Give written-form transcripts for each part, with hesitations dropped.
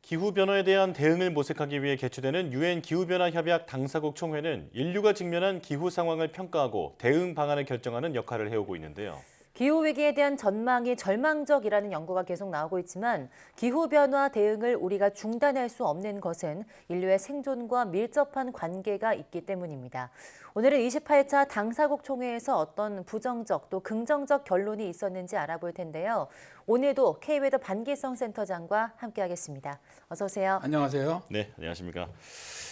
기후변화에 대한 대응을 모색하기 위해 개최되는 유엔 기후변화 협약 당사국 총회는 인류가 직면한 기후 상황을 평가하고 대응 방안을 결정하는 역할을 해오고 있는데요. 기후위기에 대한 전망이 절망적이라는 연구가 계속 나오고 있지만 기후변화 대응을 우리가 중단할 수 없는 것은 인류의 생존과 밀접한 관계가 있기 때문입니다. 오늘은 28차 당사국 총회에서 어떤 부정적 또 긍정적 결론이 있었는지 알아볼 텐데요. 오늘도 K웨더 반기성 센터장과 함께하겠습니다. 어서 오세요. 안녕하세요. 네, 안녕하십니까.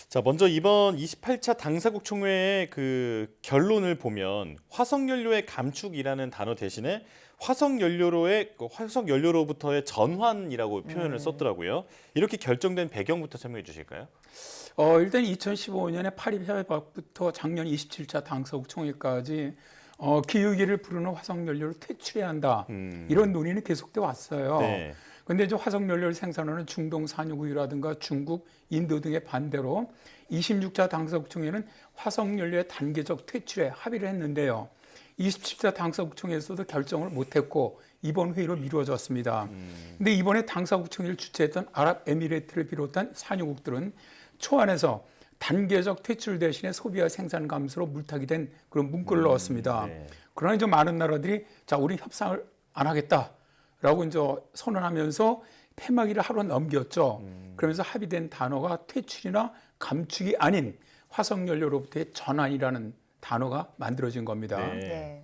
자, 먼저 이번 28차 당사국 총회의 그 결론을 보면 화석연료의 감축이라는 단어 대신에 화석연료로부터의 전환이라고 표현을 썼더라고요. 이렇게 결정된 배경부터 설명해 주실까요? 일단 2015년에 파리 협약부터 작년 27차 당사국 총회까지 기후위기를 부르는 화석연료를 퇴출해야 한다. 이런 논의는 계속돼 왔어요. 네. 그런데 이제 화석연료를 생산하는 중동 산유국이라든가 중국, 인도 등의 반대로 26차 당사국 총회는 화석연료의 단계적 퇴출에 합의를 했는데요. 27차 당사국 총회에서도 결정을 못했고 이번 회의로 미뤄졌습니다. 근데 이번에 당사국 총회를 주최했던 아랍에미레이트를 비롯한 산유국들은 초안에서 단계적 퇴출 대신에 소비와 생산 감소로 물타기 된 그런 문구를 넣었습니다. 네. 그러나 이제 많은 나라들이 자, 우리 협상을 안 하겠다라고 이제 선언하면서 폐막일을 하루 넘겼죠. 그러면서 합의된 단어가 퇴출이나 감축이 아닌 화석연료로부터의 전환이라는 단어가 만들어진 겁니다. 네. 네.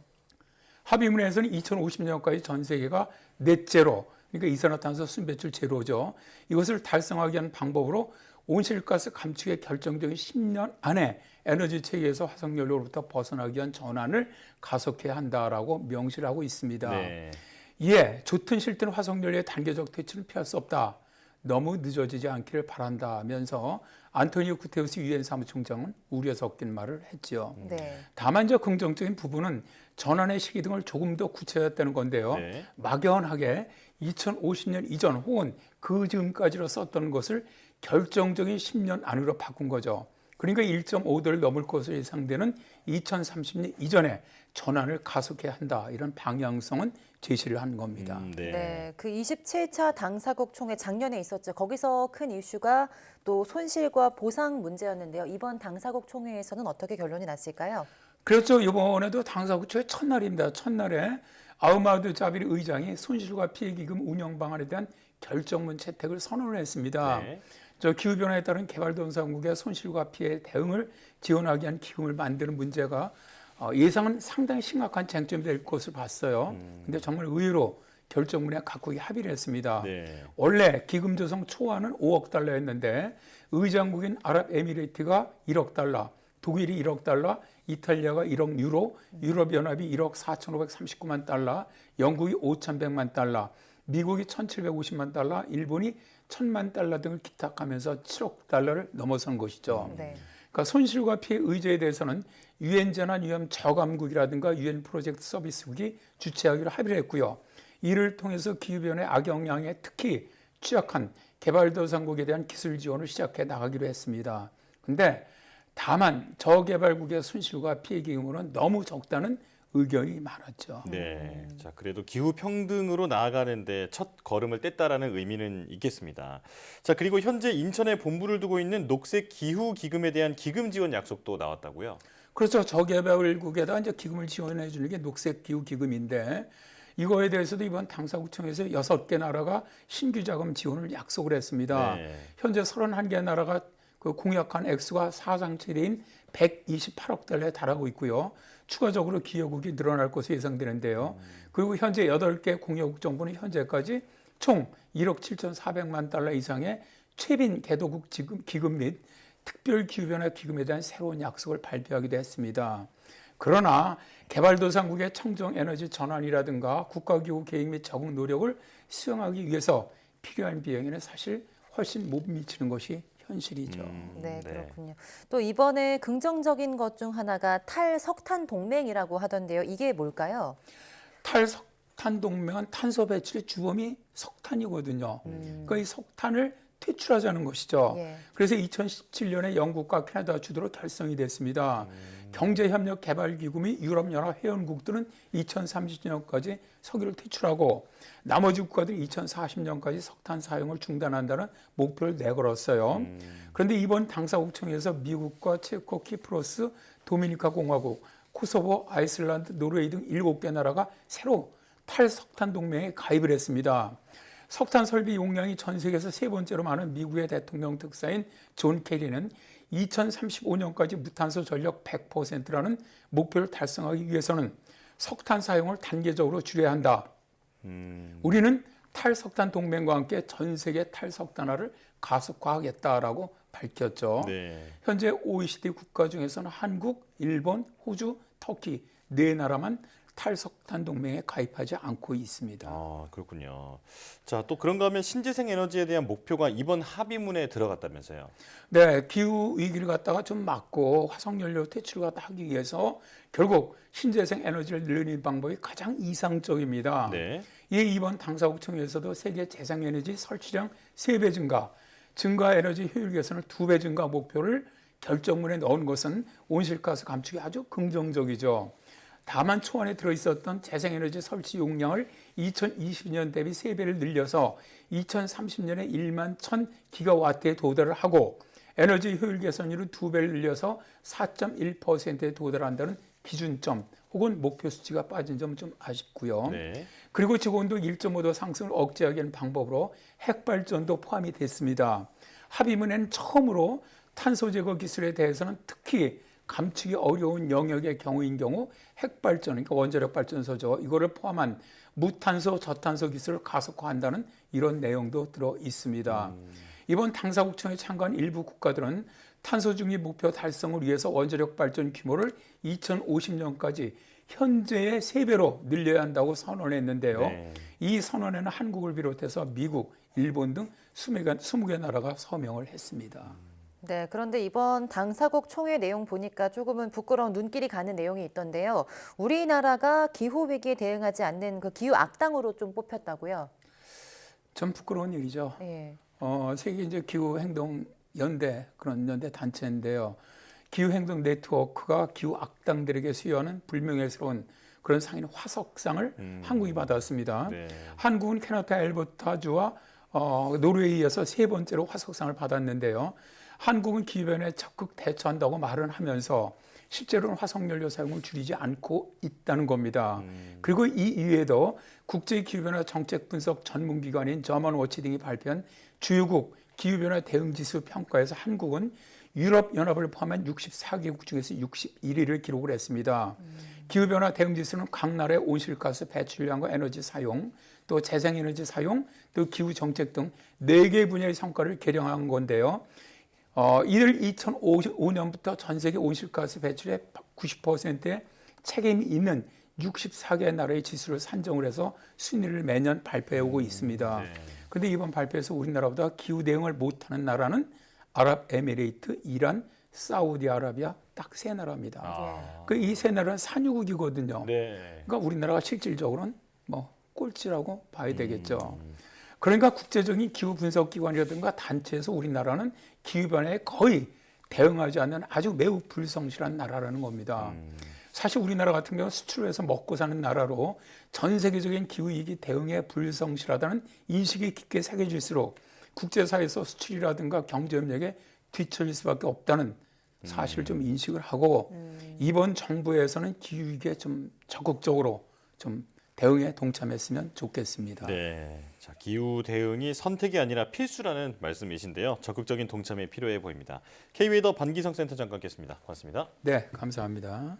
합의문에서는 2050년까지 전 세계가 넷제로, 그러니까 이산화탄소 순배출 제로죠. 이것을 달성하기 위한 방법으로 온실가스 감축의 결정적인 10년 안에 에너지 체계에서 화석연료로부터 벗어나기 위한 전환을 가속해야 한다라고 명시를 하고 있습니다. 네. 이에 좋든 싫든 화석연료의 단계적 퇴출은 피할 수 없다. 너무 늦어지지 않기를 바란다면서 안토니오 구테우스 유엔 사무총장은 우려 섞인 말을 했지요. 네. 다만 저 긍정적인 부분은 전환의 시기 등을 조금 더 구체화했다는 건데요. 네. 막연하게 2050년 이전 혹은 그 즈음까지로 썼던 것을 결정적인 10년 안으로 바꾼 거죠. 그러니까 1.5도를 넘을 것으로 예상되는 2030년 이전에 전환을 가속해야 한다. 이런 방향성은 제시를 한 겁니다. 네. 네, 그 27차 당사국 총회 작년에 있었죠. 거기서 큰 이슈가 또 손실과 보상 문제였는데요. 이번 당사국 총회에서는 어떻게 결론이 났을까요? 그렇죠. 이번에도 당사국 총회 첫날입니다. 첫날에 아흐마드 자비리 의장이 손실과 피해 기금 운영 방안에 대한 결정문 채택을 선언을 했습니다. 네. 저 기후변화에 따른 개발도상국의 손실과 피해 대응을 지원하기 위한 기금을 만드는 문제가 예상은 상당히 심각한 쟁점이 될 것을 봤어요. 근데 정말 의외로 결정문에 각국이 합의를 했습니다. 네. 원래 기금 조성 초안은 5억 달러였는데 의장국인 아랍에미레이트가 1억 달러, 독일이 1억 달러, 이탈리아가 1억 유로, 유럽연합이 1억 4,539만 달러, 영국이 5,100만 달러, 미국이 1,750만 달러, 일본이 1,000만 달러 등을 기탁하면서 7억 달러를 넘어선 것이죠. 네. 그러니까 손실과 피해 의제에 대해서는 유엔 재난 위험 저감국이라든가 유엔 프로젝트 서비스국이 주최하기로 합의를 했고요. 이를 통해서 기후변화의 악영향에 특히 취약한 개발도상국에 대한 기술 지원을 시작해 나가기로 했습니다. 근데 다만 저개발국의 손실과 피해 기금으로는 너무 적다는 의견이 많았죠. 네. 자, 그래도 기후 평등으로 나아가는데 첫 걸음을 뗐다라는 의미는 있겠습니다. 자, 그리고 현재 인천에 본부를 두고 있는 녹색 기후 기금에 대한 기금 지원 약속도 나왔다고요? 그렇죠. 저개발국에다 이제 기금을 지원해 주는 게 녹색 기후 기금인데 이거에 대해서도 이번 당사국총회에서 6개 나라가 신규 자금 지원을 약속을 했습니다. 네. 현재 31개 나라가 그 공약한 액수가 사상체인 128억 달러에 달하고 있고요. 추가적으로 기여국이 늘어날 것으로 예상되는데요. 그리고 현재 8개 공여국 정부는 현재까지 총 1억 7,400만 달러 이상의 최빈 개도국 기금 및 특별기후변화 기금에 대한 새로운 약속을 발표하기도 했습니다. 그러나 개발도상국의 청정에너지 전환이라든가 국가기후 계획 및 적응 노력을 수행하기 위해서 필요한 비용에는 사실 훨씬 못 미치는 것이 현실이죠. 네, 그렇군요. 또 이번에 긍정적인 것 중 하나가 탈석탄 동맹이라고 하던데요. 이게 뭘까요? 탈석탄 동맹은 탄소 배출의 주범이 석탄이거든요. 그러니까 이 석탄을 퇴출하자는 것이죠. 예. 그래서 2017년에 영국과 캐나다 주도로 결성이 됐습니다. 경제협력개발기구 및 유럽연합 회원국들은 2030년까지 석유를 퇴출하고 나머지 국가들이 2040년까지 석탄 사용을 중단한다는 목표를 내걸었어요. 그런데 이번 당사국청에서 미국과 체코, 키프로스, 도미니카 공화국, 코소보, 아이슬란드, 노르웨이 등 7개 나라가 새로 탈석탄 동맹에 가입을 했습니다. 석탄 설비 용량이 전 세계에서 세 번째로 많은 미국의 대통령 특사인 존 케리는 2035년까지 무탄소 전력 100%라는 목표를 달성하기 위해서는 석탄 사용을 단계적으로 줄여야 한다. 우리는 탈석탄 동맹과 함께 전 세계 탈석탄화를 가속화하겠다라고 밝혔죠. 네. 현재 OECD 국가 중에서는 한국, 일본, 호주, 터키 네 나라만 탈석탄 동맹에 가입하지 않고 있습니다. 아, 그렇군요. 자, 또 그런가 하면 신재생 에너지에 대한 목표가 이번 합의문에 들어갔다면서요. 네, 기후 위기를 갖다가 좀 막고 화석연료 퇴출을 갖다 하기 위해서 결국 신재생 에너지를 늘리는 방법이 가장 이상적입니다. 네. 이에 이번 당사국청에서도 세계 재생에너지 설치량 3배 증가 에너지 효율 개선을 2배 증가 목표를 결정문에 넣은 것은 온실가스 감축이 아주 긍정적이죠. 다만 초안에 들어있었던 재생에너지 설치 용량을 2020년 대비 3배를 늘려서 2030년에 1만 1000기가와트에 도달을 하고 에너지 효율 개선율을 2배를 늘려서 4.1%에 도달한다는 기준점 혹은 목표 수치가 빠진 점은 좀 아쉽고요. 네. 그리고 지구온도 1.5도 상승을 억제하기 위한 방법으로 핵발전도 포함이 됐습니다. 합의문에는 처음으로 탄소 제거 기술에 대해서는 특히 감축이 어려운 영역의 경우인 경우 핵발전, 그러니까 원자력 발전소죠. 이거를 포함한 무탄소, 저탄소 기술을 가속화한다는 이런 내용도 들어 있습니다. 이번 당사국청에 참가한 일부 국가들은 탄소 중립 목표 달성을 위해서 원자력 발전 규모를 2050년까지 현재의 3배로 늘려야 한다고 선언했는데요. 네. 이 선언에는 한국을 비롯해서 미국, 일본 등 20개 나라가 서명을 했습니다. 네, 그런데 이번 당사국 총회 내용 보니까 조금은 부끄러운 눈길이 가는 내용이 있던데요. 우리나라가 기후위기에 대응하지 않는 그 기후 악당으로 좀 뽑혔다고요? 좀 부끄러운 일이죠. 예. 세계 이제 기후행동 연대 그런 연대 단체인데요. 기후행동 네트워크가 기후 악당들에게 수여하는 불명예스러운 그런 상인 화석상을 한국이 받았습니다. 네. 한국은 캐나다 엘버타주와 노르웨이에서 세 번째로 화석상을 받았는데요. 한국은 기후변화에 적극 대처한다고 말은 하면서 실제로는 화석연료 사용을 줄이지 않고 있다는 겁니다. 그리고 이 이외에도 국제기후변화 정책 분석 전문기관인 저먼워치 등이 발표한 주요국 기후변화 대응지수 평가에서 한국은 유럽연합을 포함한 64개국 중에서 61위를 기록을 했습니다. 기후변화 대응지수는 각 나라의 온실가스 배출량과 에너지 사용, 또 재생에너지 사용, 또 기후정책 등 4개 분야의 성과를 계량한 건데요. 이를 2005년부터 전 세계 온실가스 배출의 90%의 책임이 있는 64개 나라의 지수를 산정을 해서 순위를 매년 발표해 오고 있습니다. 그런데 이번 발표에서 우리나라보다 기후 대응을 못하는 나라는 아랍에미레이트, 이란, 사우디아라비아 딱 3나라입니다. 이 3나라는 산유국이거든요. 네. 그러니까 우리나라가 실질적으로는 뭐 꼴찌라고 봐야 되겠죠. 그러니까 국제적인 기후 분석 기관이라든가 단체에서 우리나라는 기후변화에 거의 대응하지 않는 아주 매우 불성실한 나라라는 겁니다. 사실 우리나라 같은 경우는 수출해서 먹고 사는 나라로 전 세계적인 기후위기 대응에 불성실하다는 인식이 깊게 새겨질수록 국제사회에서 수출이라든가 경제협력에 뒤처질 수밖에 없다는 사실을 좀 인식을 하고 이번 정부에서는 기후위기에 좀 적극적으로 좀 대응에 동참했으면 좋겠습니다. 네. 자, 기후 대응이 선택이 아니라 필수라는 말씀이신데요. 적극적인 동참이 필요해 보입니다. K-웨더 반기성 센터장과 함께했습니다. 고맙습니다. 네, 감사합니다.